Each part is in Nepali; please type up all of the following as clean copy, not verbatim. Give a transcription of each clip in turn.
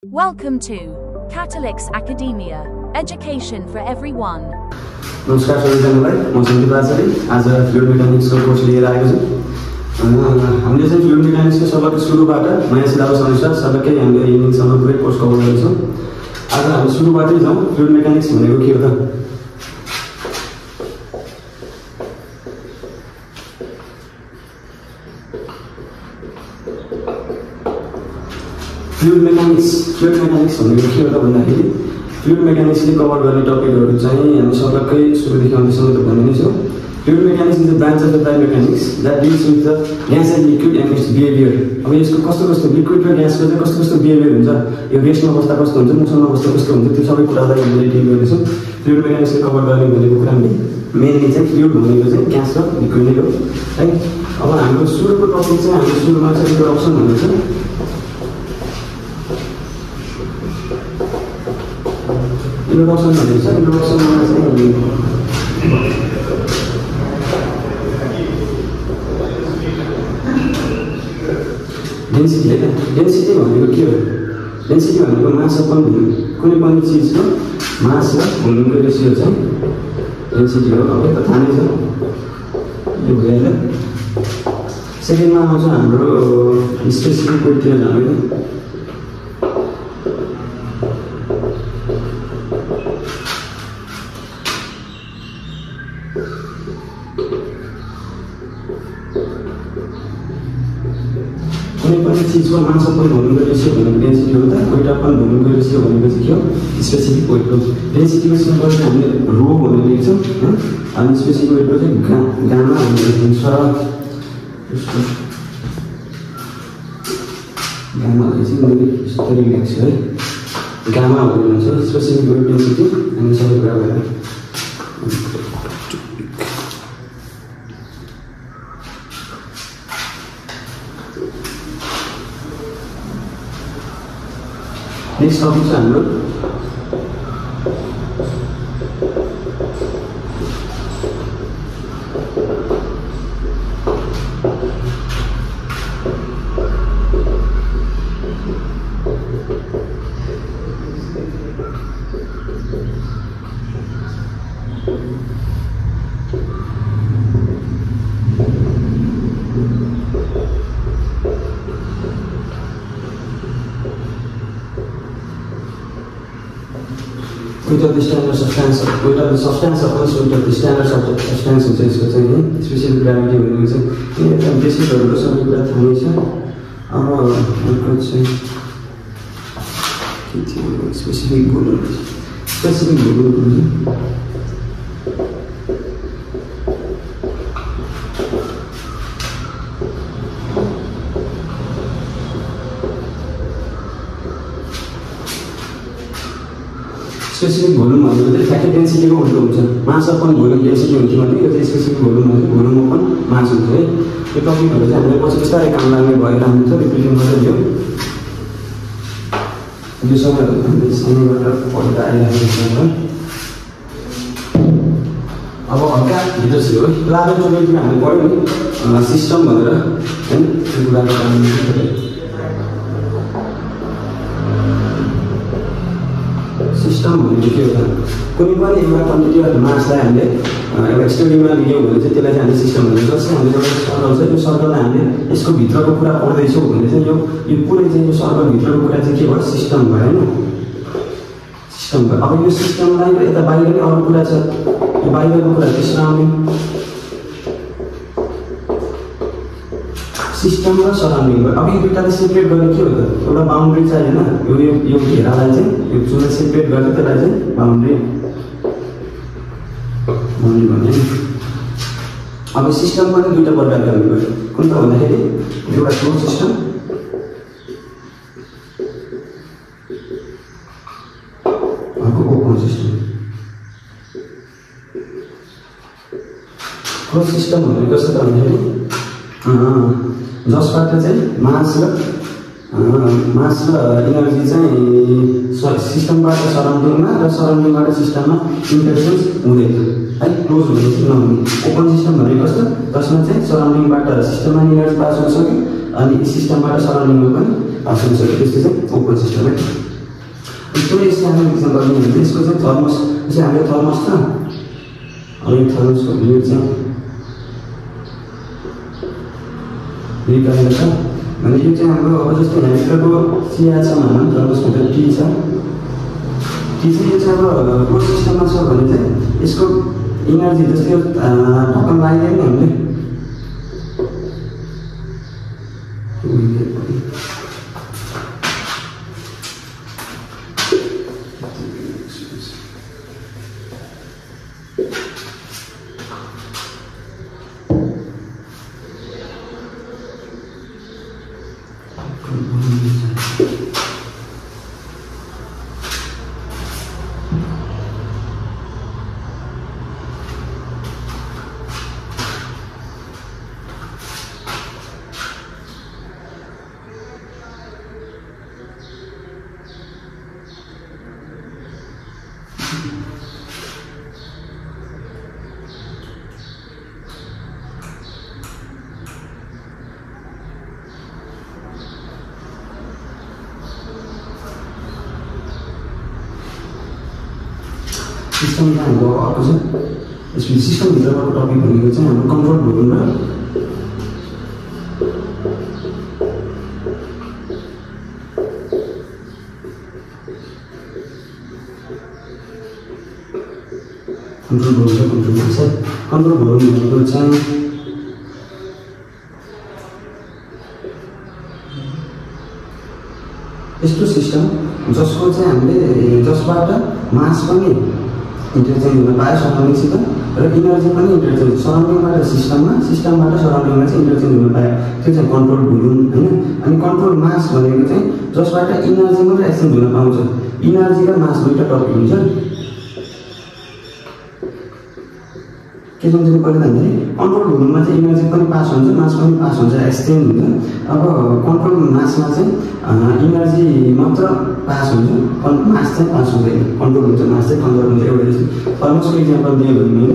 Welcome to Catalyx Academia, education for everyone. नमस्कार सबैजनालाई म सन्दीप आचार्य आज फ्लुइड मेकानिक्सको कोर्स लिएर आएको छु। हामीले चाहिँ फ्लुइड मेकानिक्सको सबैको सुरुबाट नयाँ सिलेबस अनुसार सबैकै हामीले इन्जिनियरिङसम्म पुरै कोर्स कभर गर्छौँ। आज हामी सुरुबाटै जाउँ। फ्लुइड मेकानिक्स भनेको के हो त? फ्लुइड मेकानिक्स भनेको के हो त भन्दाखेरि फ्लुइड मेकानिक्सले कभर गर्ने टपिकहरू चाहिँ हामी सबैकै सुरुदेखि अन्तसम्म त भन्ने नै छौँ। Fluid mechanics is the branch of the mechanics that deals with the gas and liquid and it's behaviour. अब यसको कस्तो लिक्विड र ग्यासको चाहिँ कस्तो बिहेभियर हुन्छ, यो रेस्टमा बस्दा कस्तो हुन्छ, मुसलमा बस्दा कस्तो हुन्छ, त्यो सबै कुरालाई हामीले डिल गर्नेछौँ। फ्लुइड मेकानिक्सले कभर गर्ने भनेको कुरा मेनली चाहिँ फ्लुइड भनेको चाहिँ ग्यास र लिक्विड नै हो है। अब हाम्रो सुरुको टपिक चाहिँ हाम्रो सुरुमा चाहिँ इन्ट्रोडक्सन हुनेछ। इन्ट्रोडक्सन भनेको चाहिँ इन्ट्रोडक्सनमा चाहिँ डेन्सिटी होइन। डेन्सिटी भनेको के हो? डेन्सिटी भनेको मास अपन भोल्युम, कुनै पनि चिजको मास र भोल्युमको रेसियो चाहिँ डेन्सिटी हो। अब त थाहा नै छ, यो भइहाल्यो। सेकेन्डमा आउँछ हाम्रो स्पेसिफिक कोडतिर जाँदैन। कुनै पनि चिजको मास अपन भोल्युमको रेसियो भनेको डेन्सिटी हो। त वेट अपन भोल्युमको रेसियो भनेको चाहिँ के हो? स्पेसिफिक वेट हो। डेन्सिटीको सिम्बल चाहिँ हामीले रो भनेर लेख्छौँ होइन, अनि स्पेसिफिक वेटको चाहिँ गामा भनेर लेख्छ। गामालाई चाहिँ मैले यसरी लेख्छु है, गामा भनेर हुन्छ स्पेसिफिक वेट डेन्सिटी। अनि सबै कुरा भएर नेक्स्ट टपिक चाहिँ हाम्रो weight of the standard substance, weight of the substance upon weight of the standard substance हुन्छ यसको चाहिँ नि स्पेसिफिक ग्राभिटी भनेको चाहिँ एकदम बेसिकहरू सबै कुरा थाहा नै छ। अब अर्को चाहिँ के थियो? स्पेसिफिक भोल्युम स्पेसिफिक भोल्युम भनेको चाहिँ ठ्याक्कै डेन्सिटीको उल्टो हुन्छ। मास अपन भोल्युम डेन्सिटी हुन्थ्यो भने यो चाहिँ स्पेसिफिक भोल्युम भनेको भोल्युम अपन मास हुन्छ है। यो टपिकहरू चाहिँ हामीलाई पछि बिस्तारै काम लाग्ने भएर हुन्छ। रिपिटिङ गरेर यो सबैहरू हामीले सानैबाट पढ्दा आइरहेको छ। अब हल्का भित्र चाहिँ हो लाभो टोपिकमा हामीले पढ्यौँ नि सिस्टम भनेर होइन, त्यो कुराको काम सिस्टम भनेको के हो त? कुनै पनि एउटा क्वान्टिटी अफ मासलाई हामीले एउटा स्टडीमा लियौँ भने चाहिँ त्यसलाई चाहिँ हामीले सिस्टम भन्छ। जस्तै हामीले एउटा सर्कल छ, यो सर्कललाई हामीले यसको भित्रको कुरा पढ्दैछौँ भने चाहिँ यो पुरै चाहिँ यो सर्कलभित्रको कुरा चाहिँ के भयो? सिस्टम भयो होइन, सिस्टम भयो। अब यो सिस्टमलाई यता बाहिर नै अरू कुरा छ, यो बाहिरको कुरा चाहिँ सराउन्डिङ। सिस्टम र सराउन्डिङ भयो। अब यो दुइटालाई सेपरेट गर्ने के हो त? एउटा बााउन्ड्री चाहिँ होइन, यो घेरालाई चाहिँ यो जुनलाई सेपरेट गर्ने त्यसलाई चाहिँ बााउन्ड्री भन्ने। अब सिस्टम पनि दुईवटा प्रकारको हुनु पऱ्यो। कुन त भन्दाखेरि एउटा क्लोज सिस्टम, अर्को ओपन सिस्टम। क्लोज सिस्टम भनेको कस्तो त भन्दाखेरि जसबाट चाहिँ मास र इनर्जी चाहिँ सिस्टमबाट सराउन्डिङमा र सराउन्डिङबाट सिस्टममा इन्टरचेन्ज हुँदैन है। क्लोज भनेपछि नहुने। ओपन सिस्टम भनेको कस्तो? जसमा चाहिँ सराउन्डिङबाट सिस्टममा इनर्जी पास हुन सक्यो अनि सिस्टमबाट सराउन्डिङमा पनि पास गरिसक्यो। त्यस्तो चाहिँ ओपन सिस्टम है। एकदमै सानो एक्जाम्पल गर्ने भने यसको चाहिँ थर्मस, जस्तै हाम्रो थर्मस छ, अब यो थर्मसको भिड चाहिँ रिकालेर छ भने यो चाहिँ हाम्रो अब जस्तै यहाँभित्रको चिया छ भनौँ, थर्मसभित्र टी छ, टी चाहिँ यो चाहिँ अब क्लोज सिस्टममा छ भने चाहिँ यसको इनर्जी जस्तै ढक्कन लाग्दैन नि हामीले सिस्टम चाहिँ हाम्रो अर्को छ। यसपछि सिस्टमभित्रको टपिक भनेको चाहिँ हाम्रो कन्ट्रोल भोल्युम र कन्ट्रोल भोल्युम भनेको चाहिँ यस्तो सिस्टम जसको चाहिँ हामीले जसबाट मास पनि इन्टरचेन्ज हुन पायो सराउन्डिङसित र इनर्जी पनि इन्टरचेन्ज सराउन्डिङबाट सिस्टममा, सिस्टमबाट सराउन्डिङमा चाहिँ इन्टरचेन्ज हुन पायो, त्यो चाहिँ कन्ट्रोल भोल्युम होइन। अनि कन्ट्रोल मास भनेको चाहिँ जसबाट इनर्जी मात्रै एक्सचेन्ज हुन पाउँछ। इनर्जी र मास दुईवटा टपिक हुन्छ। के सम्झिनु पऱ्यो भन्दाखेरि कन्ट्रोल भोल्युममा चाहिँ इनर्जी पनि पास हुन्छ, मास पनि पास हुन्छ, एक्सचेन्ज हुन्छ। अब कन्ट्रोल मासमा चाहिँ इनर्जी मात्र पास हुन्छ, मास चाहिँ पास हुँदैन। कन्ट्रोल हुन्छ, मास चाहिँ कन्जर्भ हुन्छ। एउटा जस्तो थर्मसको इक्जाम्पल दियो भने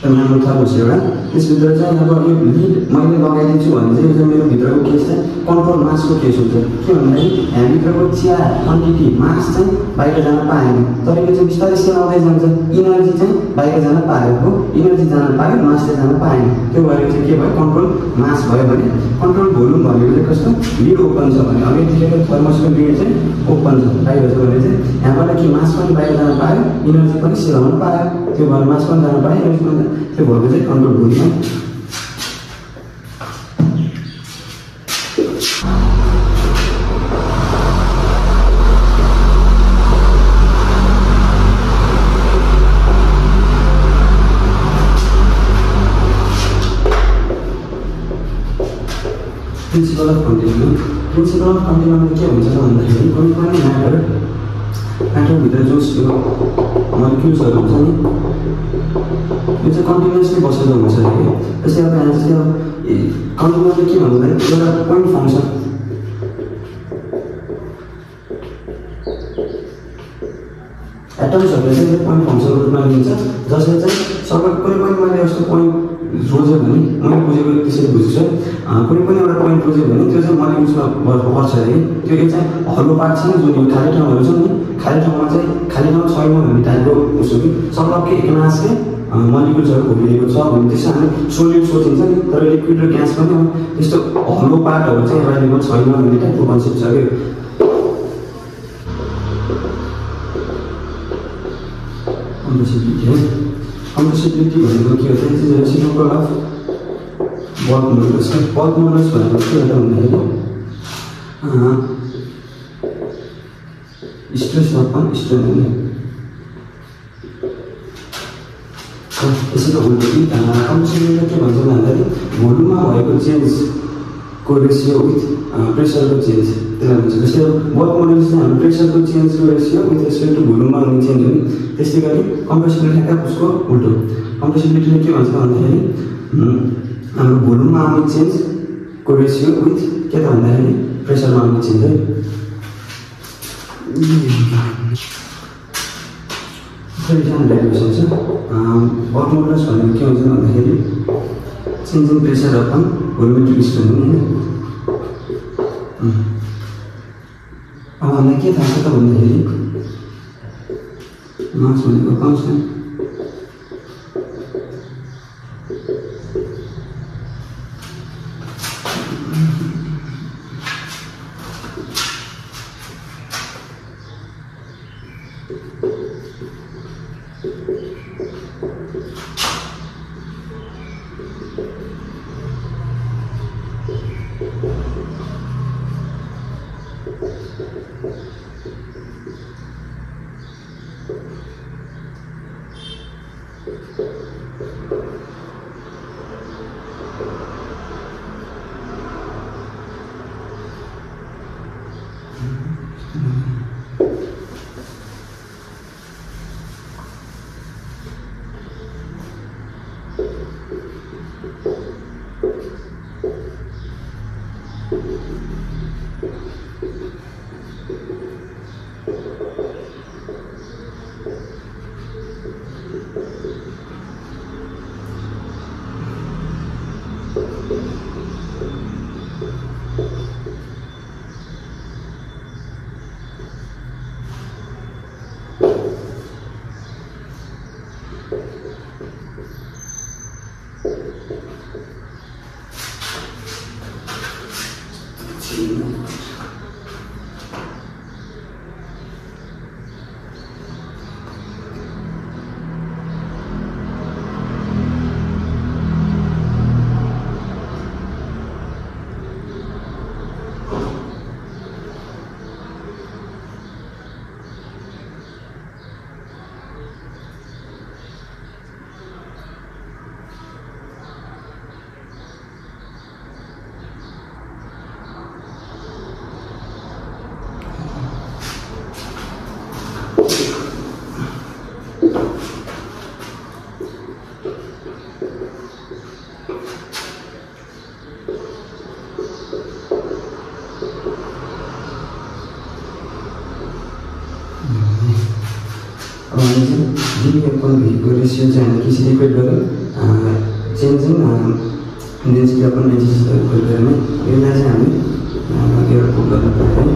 राम्रो थर्मस एउटा, त्यसभित्र चाहिँ अब यो लिड मैले लगाइदिन्छु भने चाहिँ यो चाहिँ मेरो भित्रको केस चाहिँ कन्ट्रोल मासको केस हुन्छ। के भन्दाखेरि यहाँभित्रको चिया क्वान्टिटी मास चाहिँ बाहिर जान पाएन, तर यो चाहिँ बिस्तारै सेलाउँदै जान्छ। इनर्जी चाहिँ बाहिर जान पायो हो, इनर्जी जान पायो, मास चाहिँ जान पाएन। त्यो भएर चाहिँ के भयो, कन्ट्रोल मास भयो। भने कन्ट्रोल भोल्युम भनेको चाहिँ कस्तो, लिड ओपन छ भने अघि देखेको थर्मसको लिड चाहिँ ओपन छ, बाहिर छ भने चाहिँ यहाँबाट कि मास पनि बाहिर जान पायो, इनर्जी पनि सेलाउन पायो। त्यो भएर मास पनि जान पायो, इनर्जी पनि त्यो भएको चाहिँ control volume. Principle of continuum. Principle of कन्टिन्युममा के हुन्छ भन्दाखेरि कुनै पनि म्याटरभित्र जो मलिक्युल्सहरू हुन्छ नि, यो चाहिँ कन्टिन्युसली बसेको हुन्छ अरे। जस्तै अब यहाँ चाहिँ अब कन्टिन्युमले के भन्दाखेरि एउटा पोइन्ट फङ्सन, एटम्सहरूले चाहिँ पोइन्ट फङ्सनको रूपमा लिन्छ, जसले चाहिँ सबै कुनै पनि मैले यस्तो पोइन्ट रोज्यो भने, मैले बुझेको त्यसरी बुझ्छु, कुनै पनि एउटा पोइन्ट रोज्यो भने त्यो चाहिँ मलिक्युल्समा पर्छ अरे। त्यो एक चाहिँ हल्लो पार्ट छ नि, जुन यो खाली ठाउँहरू छ नि, खाली ठाउँमा चाहिँ खाली ठाउँ छैन भन्ने टाइपको उसो कि सबकै एकनासकै मलिक्युल्सहरू घुमिरहेको छ भने त्यसो हामी सोलिड सोचिन्छ नि। तर लिक्विड र ग्यास पनि हो, त्यस्तो हल्लो पार्टहरू चाहिँ एभाइलेबल छैन भन्ने टाइपको कन्सेप्ट छ कि। कम्प्रेसिबिलिटी भनेको के हो, is reciprocal of work modulus. Work modulus भनेको के हो भन्दाखेरि स्ट्रेस अपन स्ट्रेन हुने। यसरी उल्टो कि कम्प्रेसिबिलिटी के भन्छ भन्दाखेरि भोल्युममा भएको चेन्जको रेसियो विथ प्रेसरको चेन्ज, त्यसलाई भन्छ। जस्तै वर्क मोडुलस चाहिँ हाम्रो प्रेसरको चेन्जको रेसियो विथ रेस्पेक्ट टु भोल्युममा हुने चेन्ज हो नि। त्यस्तै गरी कम्प्रेसिबिलिटी ठ्याक्क उसको उल्टो। कम्प्रेसिबिलिटीले के भन्छ भन्दाखेरि हाम्रो भोल्युममा आउने चेन्जको रेसियो विथ के त भन्दाखेरि प्रेसरमा आउने चेन्ज है। सानो डेरिभेसन छ। वर्क मोडुलस भनेको के हुन्छ भन्दाखेरि change in pressure upon volumetric strain हो नि। अब हामीलाई के थाहा छ त भन्दाखेरि मास भनेको कन्स्टेन्ट रेसियो चाहिँ हामी कसरी इक्वेट गऱ्यौँ changing density upon energy equate गऱ्यौँ यसलाई चाहिँ हामी एउटा पुट गर्न पायौँ है